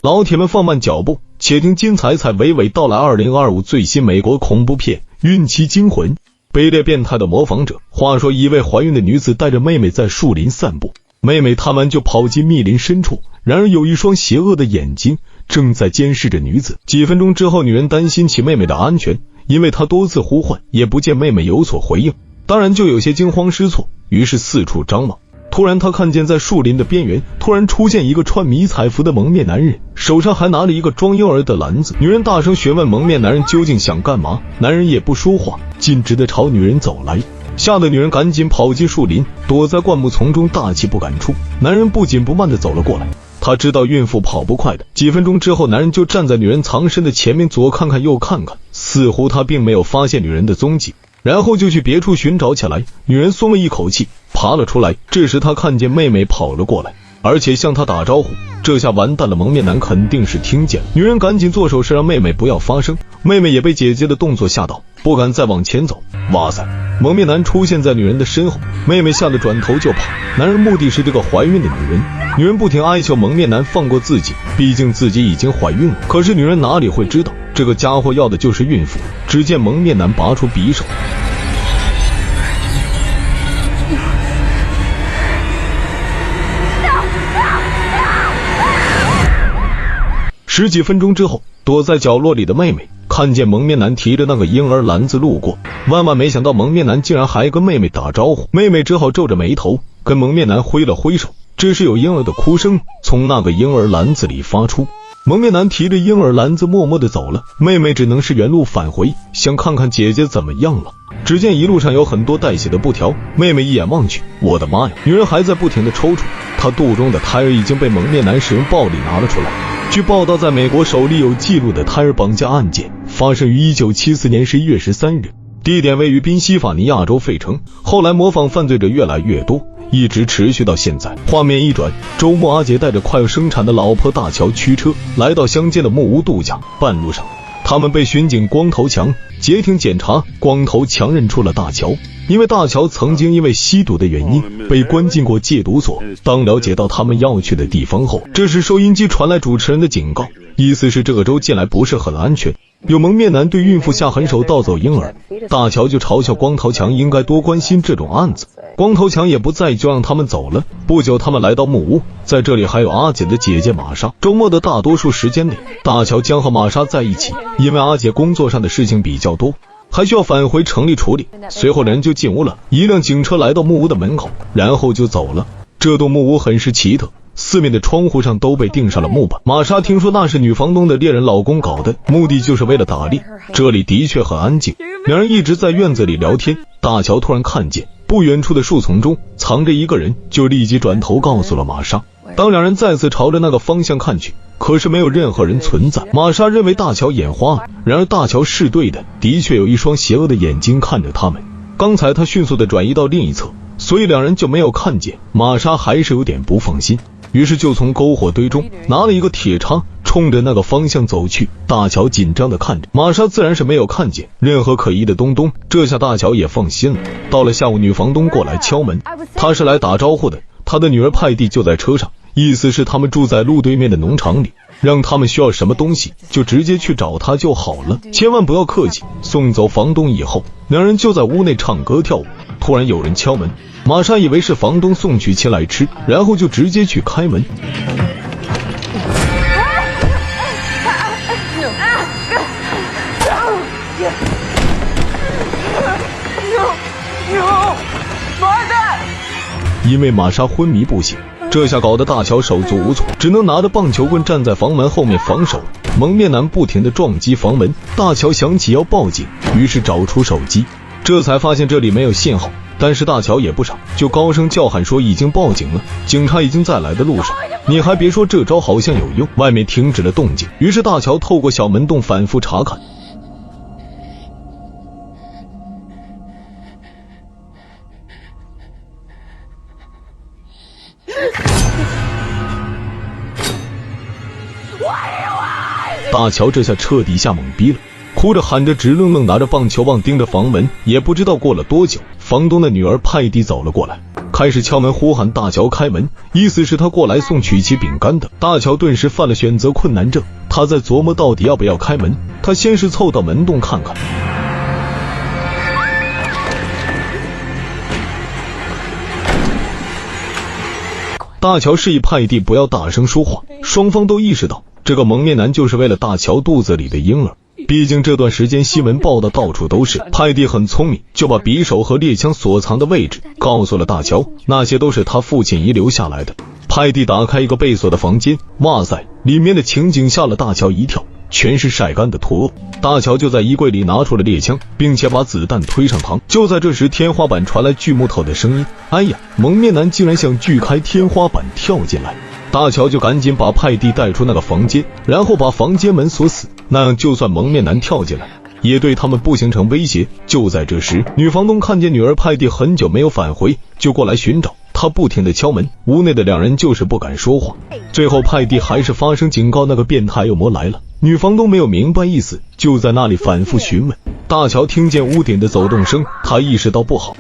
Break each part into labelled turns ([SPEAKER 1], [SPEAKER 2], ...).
[SPEAKER 1] 老铁们放慢脚步，且听精彩娓娓道来。2025最新美国恐怖片《孕期惊魂》。卑劣变态的模仿者。话说一位怀孕的女子带着妹妹在树林散步，妹妹贪玩就跑进密林深处，然而有一双邪恶的眼睛正在监视着女子。几分钟之后，女人担心起妹妹的安全，因为她多次呼唤也不见妹妹有所回应，当然就有些惊慌失措，于是四处张望。突然他看见在树林的边缘突然出现一个穿迷彩服的蒙面男人，手上还拿了一个装婴儿的篮子。女人大声询问蒙面男人究竟想干嘛，男人也不说话，径直地朝女人走来。吓得女人赶紧跑进树林，躲在灌木丛中大气不敢出。男人不紧不慢地走了过来，他知道孕妇跑不快的。几分钟之后，男人就站在女人藏身的前面，左看看右看看，似乎他并没有发现女人的踪迹，然后就去别处寻找起来。女人松了一口气，爬了出来。这时他看见妹妹跑了过来，而且向他打招呼，这下完蛋了，蒙面男肯定是听见了。女人赶紧做手势让妹妹不要发声，妹妹也被姐姐的动作吓到，不敢再往前走。哇塞，蒙面男出现在女人的身后，妹妹吓得转头就跑。男人目的是这个怀孕的女人，女人不停哀求蒙面男放过自己，毕竟自己已经怀孕了。可是女人哪里会知道，这个家伙要的就是孕妇。只见蒙面男拔出匕首，十几分钟之后，躲在角落里的妹妹看见蒙面男提着那个婴儿篮子路过，万万没想到蒙面男竟然还跟妹妹打招呼。妹妹只好皱着眉头跟蒙面男挥了挥手。这时有婴儿的哭声从那个婴儿篮子里发出，蒙面男提着婴儿篮子默默地走了，妹妹只能是原路返回，想看看姐姐怎么样了。只见一路上有很多带血的布条，妹妹一眼望去，我的妈呀，女人还在不停地抽搐，她肚中的胎儿已经被蒙面男使用暴力拿了出来。据报道，在美国首例有记录的胎儿绑架案件发生于1974年11月13日，地点位于宾夕法尼亚州费城。后来模仿犯罪者越来越多，一直持续到现在。画面一转，周末阿杰带着快要生产的老婆大乔驱车来到乡间的木屋度假，半路上他们被巡警光头强截停检查。光头强认出了大乔，因为大乔曾经因为吸毒的原因被关进过戒毒所。当了解到他们要去的地方后，这时收音机传来主持人的警告，意思是这个州近来不是很安全，有蒙面男对孕妇下狠手盗走婴儿。大乔就嘲笑光头强应该多关心这种案子，光头强也不在意，就让他们走了。不久他们来到木屋，在这里还有阿姐的姐姐玛莎。周末的大多数时间里，大乔将和玛莎在一起，因为阿姐工作上的事情比较多，还需要返回城里处理。随后人就进屋了，一辆警车来到木屋的门口，然后就走了。这栋木屋很是奇特，四面的窗户上都被钉上了木板。玛莎听说那是女房东的猎人老公搞的，目的就是为了打猎。这里的确很安静，两人一直在院子里聊天。大乔突然看见不远处的树丛中藏着一个人，就立即转头告诉了玛莎。当两人再次朝着那个方向看去，可是没有任何人存在。玛莎认为大乔眼花了，然而大乔是对的，的确有一双邪恶的眼睛看着他们。刚才他迅速地转移到另一侧，所以两人就没有看见。玛莎还是有点不放心，于是就从篝火堆中拿了一个铁叉，冲着那个方向走去。大乔紧张地看着，玛莎自然是没有看见任何可疑的东东，这下大乔也放心了。到了下午，女房东过来敲门，她是来打招呼的，她的女儿派蒂就在车上，意思是他们住在路对面的农场里，让他们需要什么东西就直接去找他就好了，千万不要客气。送走房东以后，两人就在屋内唱歌跳舞。突然有人敲门，玛莎以为是房东送曲奇来吃，然后就直接去开门。因为玛莎昏迷不醒，这下搞得大乔手足无措，只能拿着棒球棍站在房门后面防守。蒙面男不停地撞击房门，大乔想起要报警，于是找出手机，这才发现这里没有信号。但是大乔也不傻，就高声叫喊说已经报警了，警察已经在来的路上。你还别说，这招好像有用，外面停止了动静。于是大乔透过小门洞反复查看，大乔这下彻底吓懵逼了，哭着喊着直愣愣拿着棒球棒盯着房门。也不知道过了多久，房东的女儿派蒂走了过来，开始敲门呼喊大乔开门，意思是他过来送曲奇饼干的。大乔顿时犯了选择困难症，他在琢磨到底要不要开门。他先是凑到门洞看看，大乔示意派蒂不要大声说话，双方都意识到这个蒙面男就是为了大乔肚子里的婴儿。毕竟这段时间新闻报道到处都是，派蒂很聪明，就把匕首和猎枪所藏的位置告诉了大乔，那些都是他父亲遗留下来的。派蒂打开一个被锁的房间，哇塞，里面的情景吓了大乔一跳，全是晒干的土偶。大乔就在衣柜里拿出了猎枪，并且把子弹推上膛。就在这时，天花板传来锯木头的声音，哎呀，蒙面男竟然想锯开天花板跳进来。大乔就赶紧把派蒂带出那个房间，然后把房间门锁死，那样就算蒙面男跳进来也对他们不形成威胁。就在这时，女房东看见女儿派蒂很久没有返回，就过来寻找。她不停地敲门，屋内的两人就是不敢说话。最后派蒂还是发声警告那个变态恶魔来了，女房东没有明白意思，就在那里反复询问。大乔听见屋顶的走动声，他意识到不好。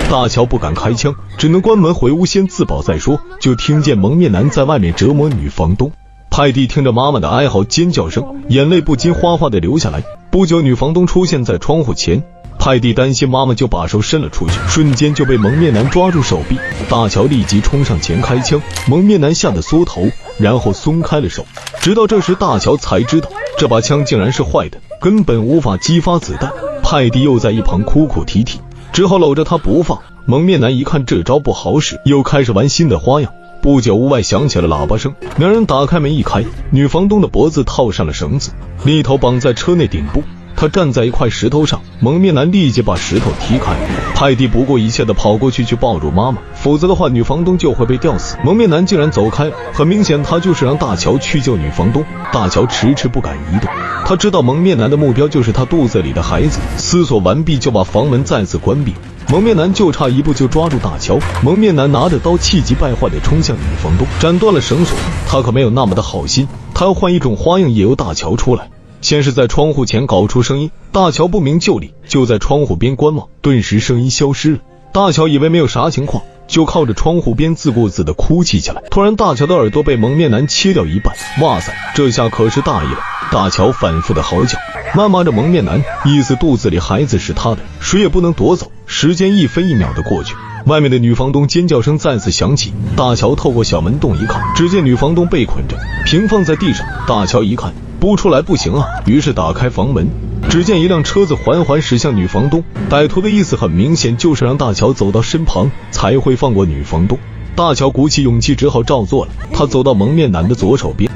[SPEAKER 1] 大乔不敢开枪，只能关门回屋先自保再说。就听见蒙面男在外面折磨女房东。派蒂听着妈妈的哀嚎尖叫声，眼泪不禁哗哗地流下来。不久，女房东出现在窗户前，派蒂担心妈妈，就把手伸了出去，瞬间就被蒙面男抓住手臂。大乔立即冲上前开枪，蒙面男吓得缩头，然后松开了手。直到这时，大乔才知道这把枪竟然是坏的，根本无法激发子弹。派蒂又在一旁哭哭啼啼，只好搂着他不放。蒙面男一看这招不好使，又开始玩新的花样。不久，屋外响起了喇叭声，两人打开门一开，女房东的脖子套上了绳子，另一头绑在车内顶部。他站在一块石头上，蒙面男立即把石头踢开。派蒂不顾一切地跑过去抱住妈妈，否则的话女房东就会被吊死。蒙面男竟然走开了，很明显他就是让大乔去救女房东。大乔迟迟不敢移动，他知道蒙面男的目标就是他肚子里的孩子。思索完毕，就把房门再次关闭。蒙面男就差一步就抓住大乔，蒙面男拿着刀气急败坏地冲向女房东，斩断了绳索。他可没有那么的好心，他要换一种花样引诱大乔出来。先是在窗户前搞出声音，大乔不明就里，就在窗户边观望，顿时声音消失了。大乔以为没有啥情况，就靠着窗户边自顾自地哭泣起来。突然，大乔的耳朵被蒙面男切掉一半，哇塞，这下可是大意了。大乔反复的嚎叫，谩骂着蒙面男，意思肚子里孩子是他的，谁也不能夺走。时间一分一秒的过去，外面的女房东尖叫声再次响起。大乔透过小门洞一看，只见女房东被捆着，平放在地上。大乔一看不出来不行啊，于是打开房门，只见一辆车子缓缓驶向女房东。歹徒的意思很明显，就是让大乔走到身旁才会放过女房东。大乔鼓起勇气，只好照做了。他走到蒙面男的左手边，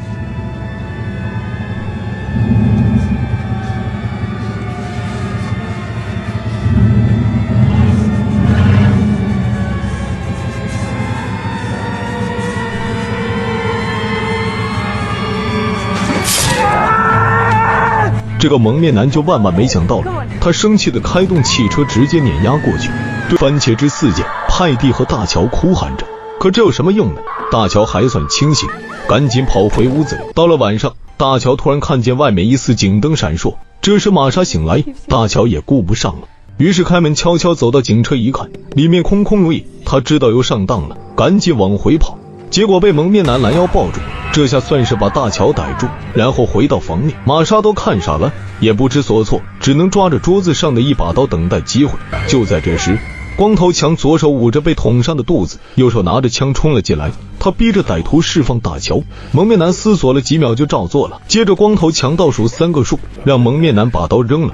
[SPEAKER 1] 这个蒙面男就万万没想到了，他生气的开动汽车直接碾压过去。对番茄汁四溅，派蒂和大乔哭喊着，可这有什么用呢？大乔还算清醒，赶紧跑回屋子里。到了晚上，大乔突然看见外面一丝警灯闪烁，这时玛莎醒来，大乔也顾不上了，于是开门悄悄走到警车一看，里面空空如也，他知道又上当了，赶紧往回跑，结果被蒙面男拦腰抱住，这下算是把大乔逮住，然后回到房内。玛莎都看傻了，也不知所措，只能抓着桌子上的一把刀等待机会。就在这时，光头强左手捂着被捅伤的肚子，右手拿着枪冲了进来，他逼着歹徒释放大乔。蒙面男思索了几秒就照做了，接着光头强倒数3个数，让蒙面男把刀扔了。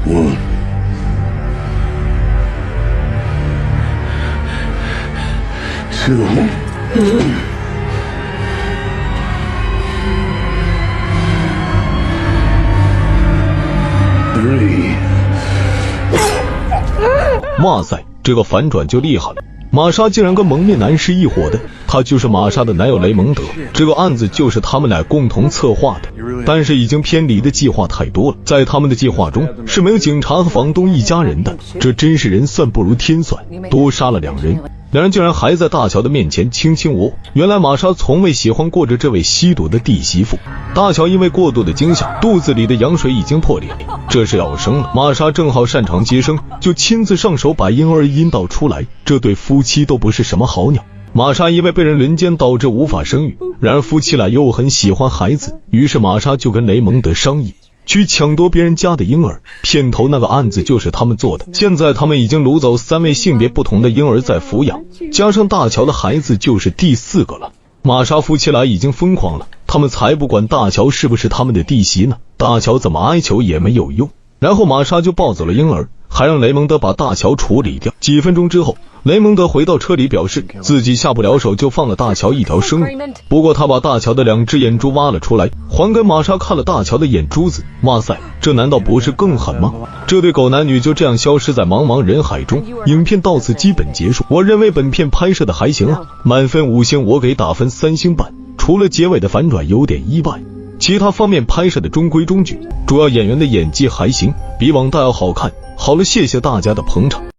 [SPEAKER 2] 1, 2, 3。
[SPEAKER 1] 哇塞，这个反转就厉害了！玛莎竟然跟蒙面男是一伙的，他就是玛莎的男友雷蒙德。这个案子就是他们俩共同策划的，但是已经偏离的计划太多了。在他们的计划中是没有警察和房东一家人的，这真是人算不如天算，多杀了2人。两人竟然还在大乔的面前卿卿我我。原来玛莎从未喜欢过着这位吸毒的弟媳妇。大乔因为过度的惊吓，肚子里的羊水已经破裂，这是要生了。玛莎正好擅长接生，就亲自上手把婴儿阴道出来。这对夫妻都不是什么好鸟。玛莎因为被人轮奸导致无法生育，然而夫妻俩又很喜欢孩子，于是玛莎就跟雷蒙德商议，去抢夺别人家的婴儿。片头那个案子就是他们做的，现在他们已经掳走3位性别不同的婴儿在抚养，加上大乔的孩子就是第4个了。玛莎夫妻俩已经疯狂了，他们才不管大乔是不是他们的弟媳呢，大乔怎么哀求也没有用。然后玛莎就抱走了婴儿，还让雷蒙德把大乔处理掉。几分钟之后，雷蒙德回到车里表示自己下不了手，就放了大乔一条生路。不过他把大乔的2只眼珠挖了出来，还给玛莎看了大乔的眼珠子。哇塞，这难道不是更狠吗？这对狗男女就这样消失在茫茫人海中。影片到此基本结束。我认为本片拍摄的还行啊，满分5星我给打分3星半，除了结尾的反转有点意外，其他方面拍摄的中规中矩，主要演员的演技还行，比往大要好看。好了，谢谢大家的捧场。